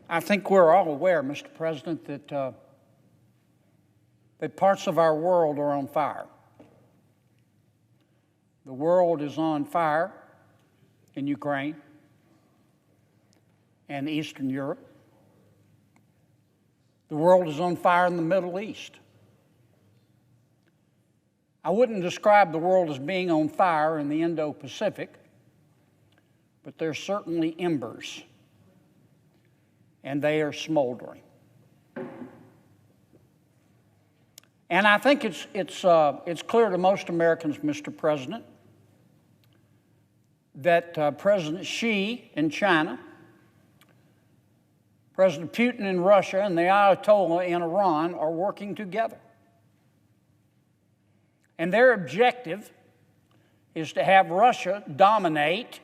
I think we're all aware, Mr. President, that parts of our world are on fire. The world is on fire in Ukraine and Eastern Europe. The world is on fire in the Middle East. I wouldn't describe the world as being on fire in the Indo-Pacific, but there's certainly embers, and they are smoldering. And I think it's clear to most Americans, Mr. President, that President Xi in China, President Putin in Russia, and the Ayatollah in Iran are working together. And their objective is to have Russia dominate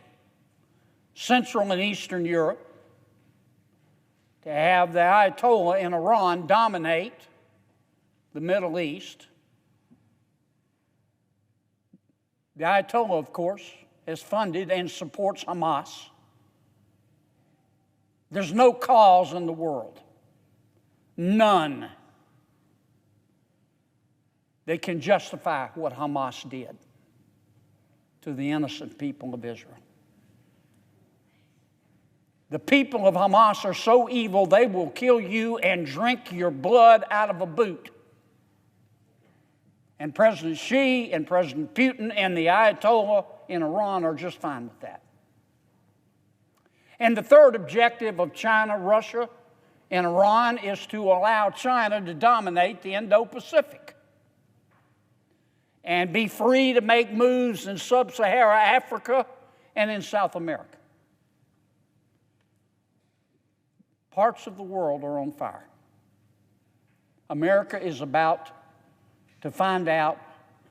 Central and Eastern Europe, to have the Ayatollah in Iran dominate the Middle East. The Ayatollah, of course, has funded and supports Hamas. There's no cause in the world, none, that can justify what Hamas did to the innocent people of Israel. The people of Hamas are so evil they will kill you and drink your blood out of a boot. And President Xi and President Putin and the Ayatollah in Iran are just fine with that. And the third objective of China, Russia, and Iran is to allow China to dominate the Indo-Pacific and be free to make moves in sub-Saharan Africa and in South America. Parts of the world are on fire. America is about to find out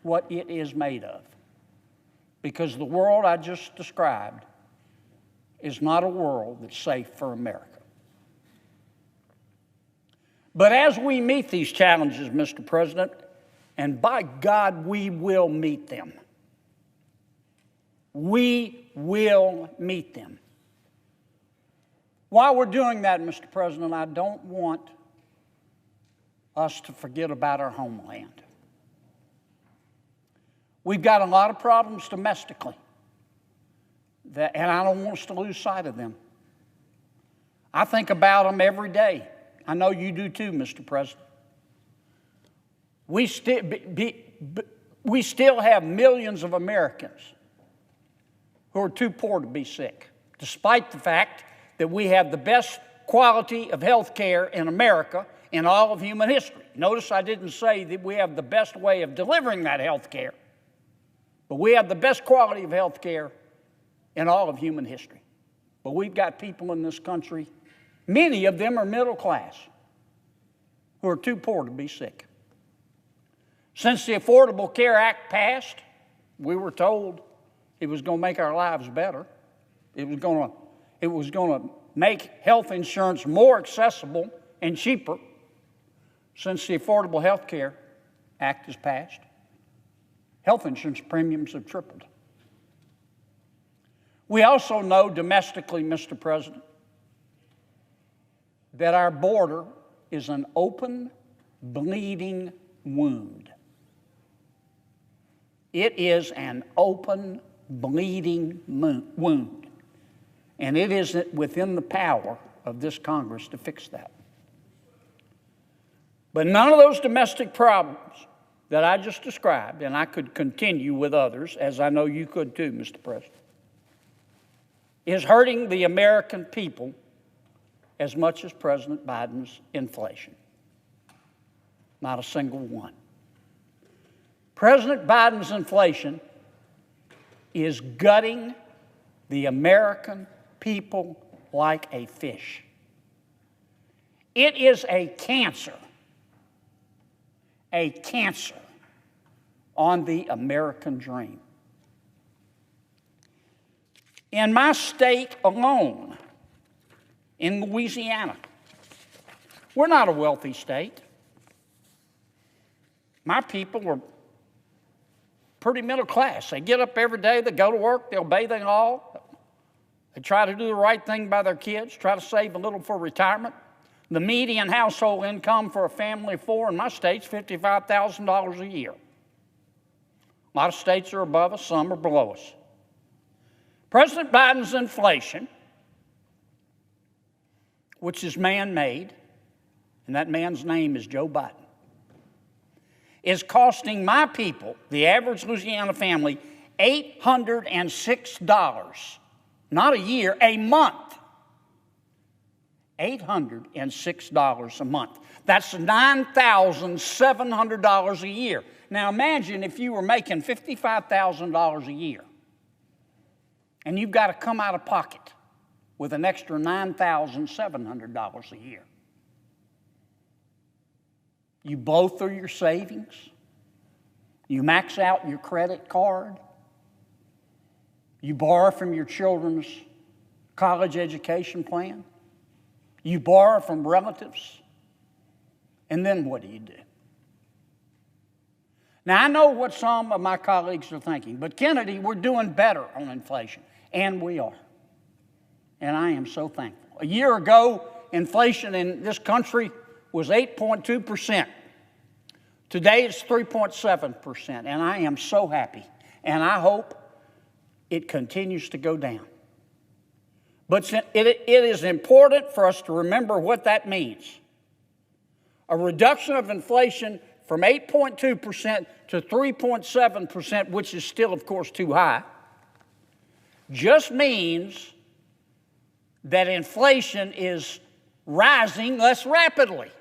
what it is made of, because the world I just described is not a world that's safe for America. But as we meet these challenges, Mr. President, and by God, we will meet them. We will meet them. While we're doing that, Mr. President, I don't want us to forget about our homeland. We've got a lot of problems domestically, and I don't want us to lose sight of them. I think about them every day. I know you do too, Mr. President. We still have millions of Americans who are too poor to be sick, despite the fact that we have the best quality of health care in America in all of human history. Notice I didn't say that we have the best way of delivering that health care, but we have the best quality of health care in all of human history. But we've got people in this country, many of them are middle class, who are too poor to be sick. Since the Affordable Care Act passed, we were told it was going to make our lives better. It was going to make health insurance more accessible and cheaper. Since the Affordable Health Care Act has passed, health insurance premiums have tripled. We also know domestically, Mr. President, that our border is an open, bleeding wound. It is an open, bleeding wound. And it isn't within the power of this Congress to fix that. But none of those domestic problems that I just described, and I could continue with others, as I know you could too, Mr. President, is hurting the American people as much as President Biden's inflation. Not a single one. President Biden's inflation is gutting the American people like a fish. It is a cancer on the American dream. In my state alone, in Louisiana, we're not a wealthy state. My people are pretty middle class. They get up every day, they go to work, they'll bathe and all. They try to do the right thing by their kids, try to save a little for retirement. The median household income for a family of four in my state's $55,000 a year. A lot of states are above us, some are below us. President Biden's inflation, which is man-made, and that man's name is Joe Biden, is costing my people, the average Louisiana family, $806, not a year, a month. $806 a month. That's $9,700 a year. Now imagine if you were making $55,000 a year and you've got to come out of pocket with an extra $9,700 a year. You blow through your savings. You max out your credit card. You borrow from your children's college education plan. You borrow from relatives. And then what do you do? Now, I know what some of my colleagues are thinking, but Kennedy, we're doing better on inflation. And we are. And I am so thankful. A year ago, inflation in this country was 8.2%. Today it's 3.7%, and I am so happy. And I hope it continues to go down. But it is important for us to remember what that means. A reduction of inflation from 8.2% to 3.7%, which is still, of course, too high, just means that inflation is rising less rapidly.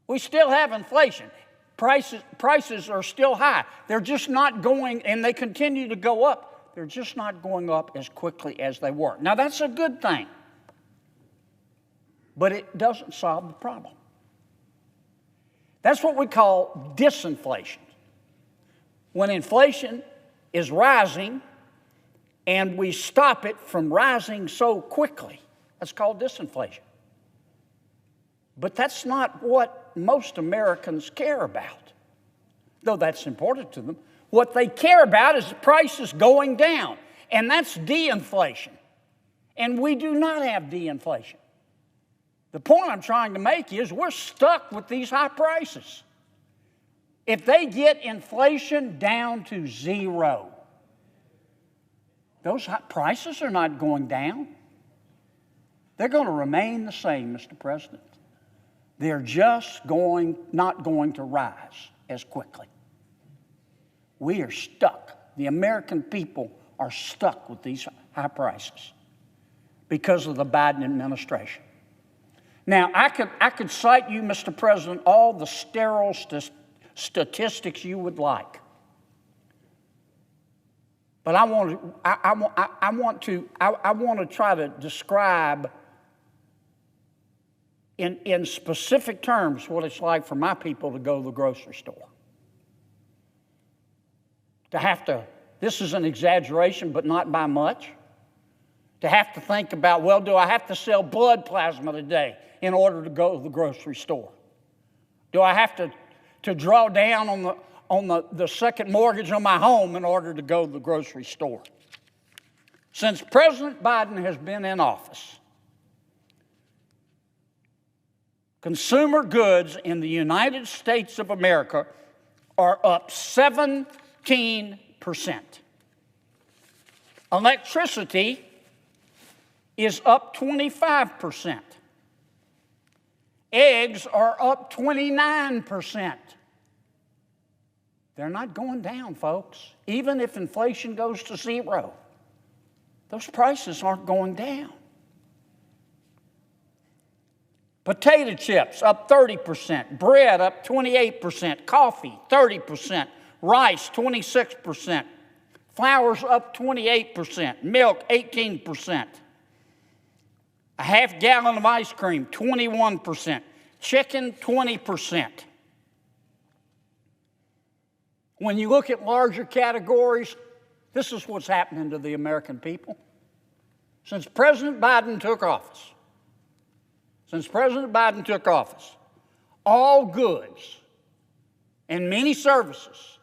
We still have inflation. Prices are still high. They're just not going, and they continue to go up. They're just not going up as quickly as they were. Now, that's a good thing, but it doesn't solve the problem. That's what we call disinflation. When inflation is rising and we stop it from rising so quickly, that's called disinflation. But that's not what most Americans care about, though that's important to them. What they care about is the prices going down, and that's de-inflation. And we do not have de-inflation. The point I'm trying to make is we're stuck with these high prices. If they get inflation down to zero, those high prices are not going down. They're going to remain the same, Mr. President. They're just not going to rise as quickly. We are stuck. The American people are stuck with these high prices because of the Biden administration. Now, I could cite you, Mr. President, all the sterile statistics you would like. But I want to try to describe in specific terms what it's like for my people to go to the grocery store. This is an exaggeration, but not by much. To have to think about, well, do I have to sell blood plasma today in order to go to the grocery store? Do I have to draw down on the second mortgage on my home in order to go to the grocery store? Since President Biden has been in office, consumer goods in the United States of America are up 17%. Electricity is up 25%. Eggs are up 29%. They're not going down, folks. Even if inflation goes to zero, those prices aren't going down. Potato chips up 30%, bread up 28%, coffee 30%, rice 26%, flour's up 28%, milk 18%, a half gallon of ice cream 21%, chicken 20%. When you look at larger categories, this is what's happening to the American people. Since President Biden took office, all goods and many services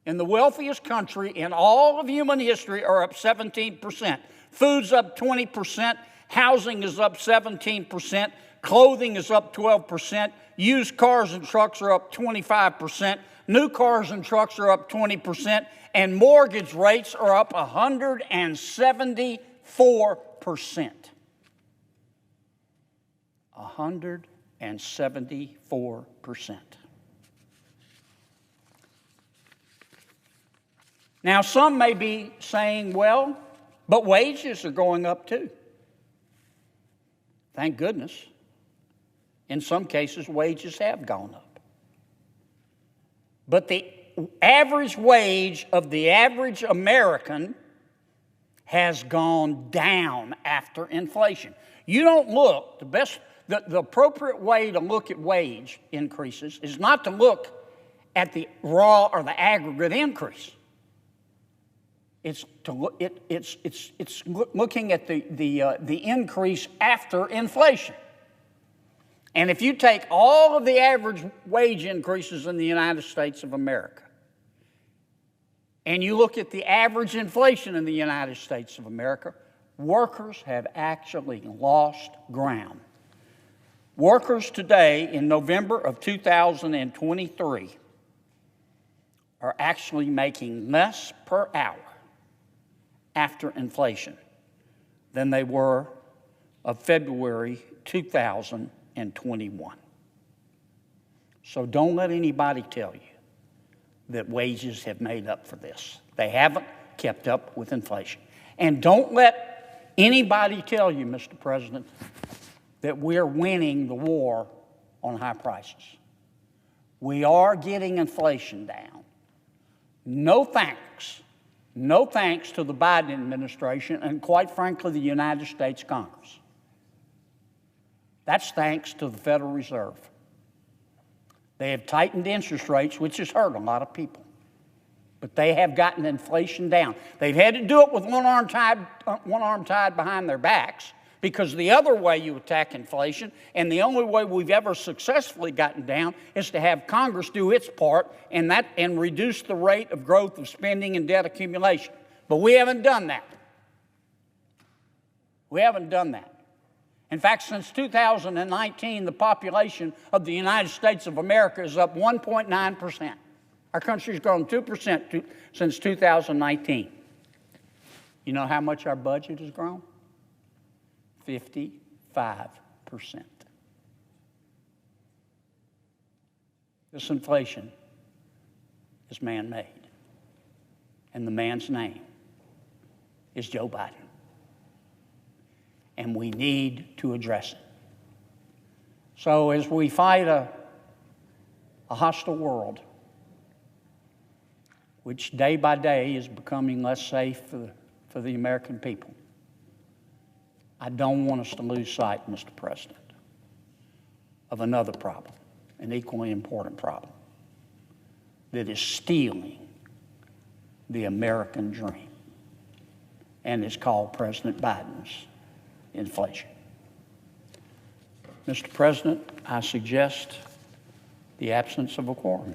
in the wealthiest country in all of human history are up 17%. Food's up 20%. Housing is up 17%. Clothing is up 12%. Used cars and trucks are up 25%. New cars and trucks are up 20%. And mortgage rates are up 174%. 174%. Now, some may be saying, well, but wages are going up too. Thank goodness. In some cases, wages have gone up. But the average wage of the average American has gone down after inflation. You don't look, the appropriate way to look at wage increases is not to look at the raw or the aggregate increase. It's looking at the increase after inflation. And if you take all of the average wage increases in the United States of America, and you look at the average inflation in the United States of America, workers have actually lost ground. Workers today, in November of 2023, are actually making less per hour after inflation than they were of February 2021. So don't let anybody tell you that wages have made up for this. They haven't kept up with inflation. And don't let anybody tell you, Mr. President, that we're winning the war on high prices. We are getting inflation down. No thanks to the Biden administration and, quite frankly, the United States Congress. That's thanks to the Federal Reserve. They have tightened interest rates, which has hurt a lot of people. But they have gotten inflation down. They've had to do it with one arm tied behind their backs, because the other way you attack inflation, and the only way we've ever successfully gotten down, is to have Congress do its part and reduce the rate of growth of spending and debt accumulation. But we haven't done that. We haven't done that. In fact, since 2019, the population of the United States of America is up 1.9%. Our country's grown 2% since 2019. You know how much our budget has grown? 55%. This inflation is man-made, and the man's name is Joe Biden. And we need to address it. So as we fight a hostile world, which day by day is becoming less safe for the American people, I don't want us to lose sight, Mr. President, of another problem, an equally important problem, that is stealing the American dream, and is called President Biden's inflation. Mr. President, I suggest the absence of a quorum.